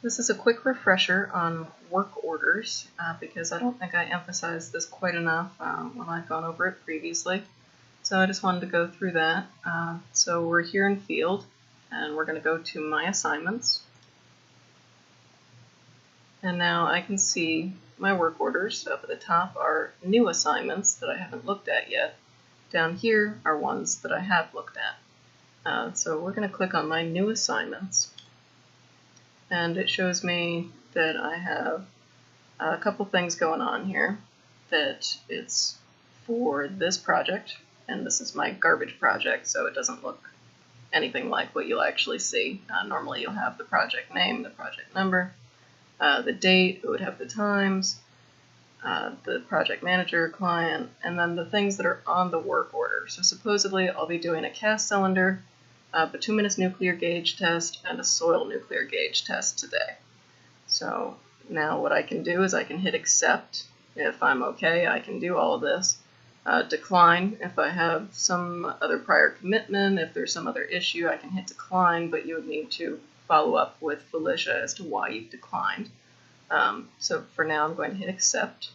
This is a quick refresher on work orders because I don't think I emphasized this quite enough when I've gone over it previously. So I just wanted to go through that. So we're here in Field, and we're going to go to My Assignments. And now I can see my work orders. Up at the top are new assignments that I haven't looked at yet. Down here are ones that I have looked at. So we're going to click on my new assignments. And it shows me that I have a couple things going on here, that it's for this project, and this is my garbage project, so it doesn't look anything like what you'll actually see. Normally you'll have the project name, the project number, the date, it would have the times, the project manager, client, and then the things that are on the work order. So supposedly I'll be doing a cast cylinder, bituminous nuclear gauge test, and a soil nuclear gauge test today. So now what I can do is I can hit accept if I'm okay. I can do all of this. Decline if I have some other prior commitment. If there's some other issue, I can hit decline, but you would need to follow up with Felicia as to why you've declined. So for now I'm going to hit accept.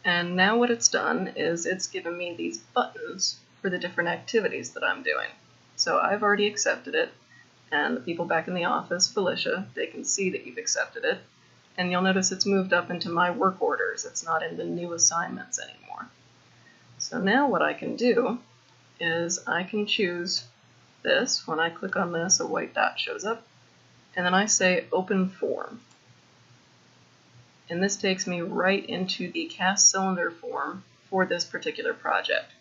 And now what it's done is it's given me these buttons for the different activities that I'm doing. So I've already accepted it, and the people back in the office, Felicia, they can see that you've accepted it, and you'll notice it's moved up into my work orders. It's not in the new assignments anymore. So now what I can do is I can choose this. When I click on this, a white dot shows up, and then I say open form. And this takes me right into the cast cylinder form for this particular project.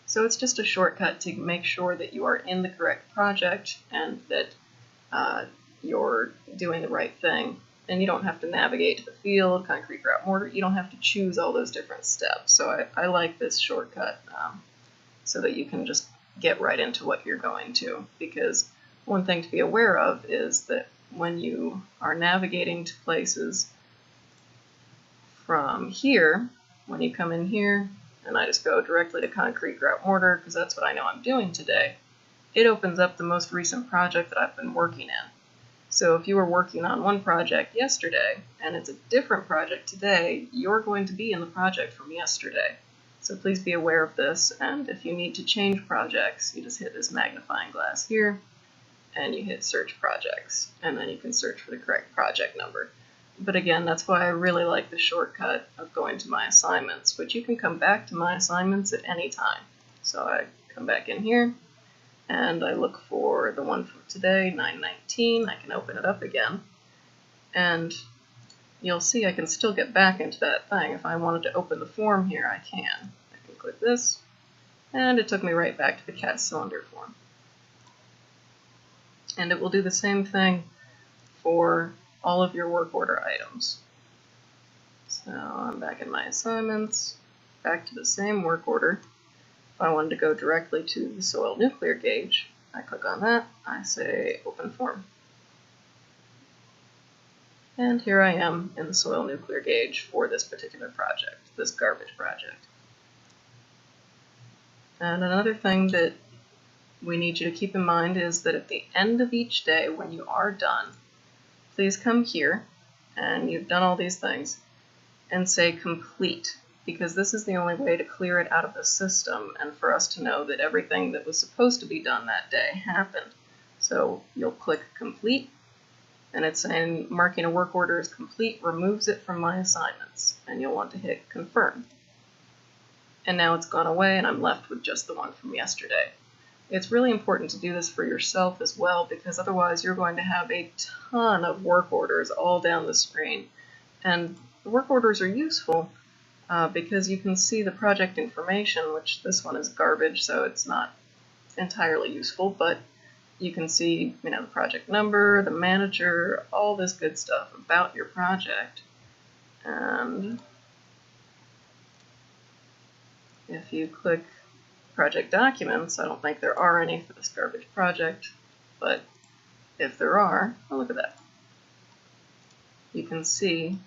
So it's just a shortcut to make sure that you are in the correct project and that you're doing the right thing. And you don't have to navigate to the field, concrete, grout, mortar. You don't have to choose all those different steps. So I like this shortcut so that you can just get right into what you're going to. Because one thing to be aware of is that when you are navigating to places from here, when you come in here, and I just go directly to concrete, grout, mortar, because that's what I know I'm doing today, it opens up the most recent project that I've been working in. So if you were working on one project yesterday, and it's a different project today, you're going to be in the project from yesterday. So please be aware of this, and if you need to change projects, you just hit this magnifying glass here, and you hit search projects, and then you can search for the correct project number. But again, that's why I really like the shortcut of going to My Assignments, but you can come back to My Assignments at any time. So I come back in here, and I look for the one from today, 9/19. I can open it up again, and you'll see I can still get back into that thing. If I wanted to open the form here, I can. I can click this, and it took me right back to the cast cylinder form. And it will do the same thing for all of your work order items. So I'm back in My Assignments, back to the same work order. If I wanted to go directly to the soil nuclear gauge, I click on that, I say open form. And here I am in the soil nuclear gauge for this particular project, this garbage project. And another thing that we need you to keep in mind is that at the end of each day, when you are done, please come here, and you've done all these things, and say complete, because this is the only way to clear it out of the system and for us to know that everything that was supposed to be done that day happened. So you'll click complete, and it's saying marking a work order as complete removes it from My Assignments, and you'll want to hit confirm. And now it's gone away, and I'm left with just the one from yesterday. It's really important to do this for yourself as well, because otherwise you're going to have a ton of work orders all down the screen. And the work orders are useful because you can see the project information, which this one is garbage, so it's not entirely useful, but you can see, the project number, the manager, all this good stuff about your project. And if you click project documents, I don't think there are any for this garbage project, but if there are, oh, look at that. You can see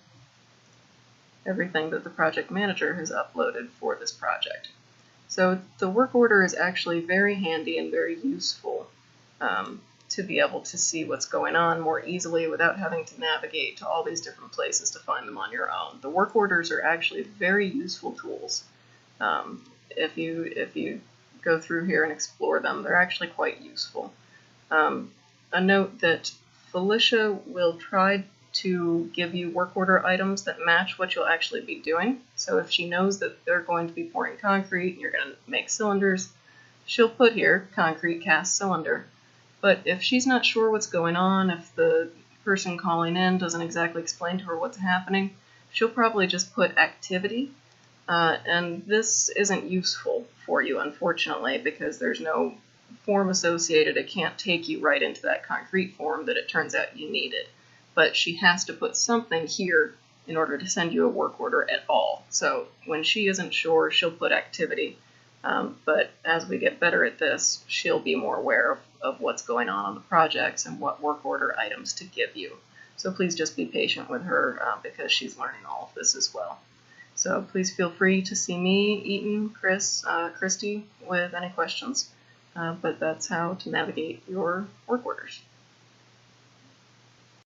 everything that the project manager has uploaded for this project. So the work order is actually very handy and very useful to be able to see what's going on more easily without having to navigate to all these different places to find them on your own. The work orders are actually very useful tools. If you go through here and explore them, they're actually quite useful. A note that Felicia will try to give you work order items that match what you'll actually be doing. So if she knows that they're going to be pouring concrete and you're going to make cylinders, she'll put here concrete cast cylinder. But if she's not sure what's going on, if the person calling in doesn't exactly explain to her what's happening, she'll probably just put activity. And this isn't useful for you, unfortunately, because there's no form associated. It can't take you right into that concrete form that it turns out you needed. But she has to put something here in order to send you a work order at all. So when she isn't sure, she'll put activity. But as we get better at this, she'll be more aware of what's going on the projects and what work order items to give you. So please just be patient with her because she's learning all of this as well. So please feel free to see me, Eaton, Chris, Christy with any questions. But that's how to navigate your work orders.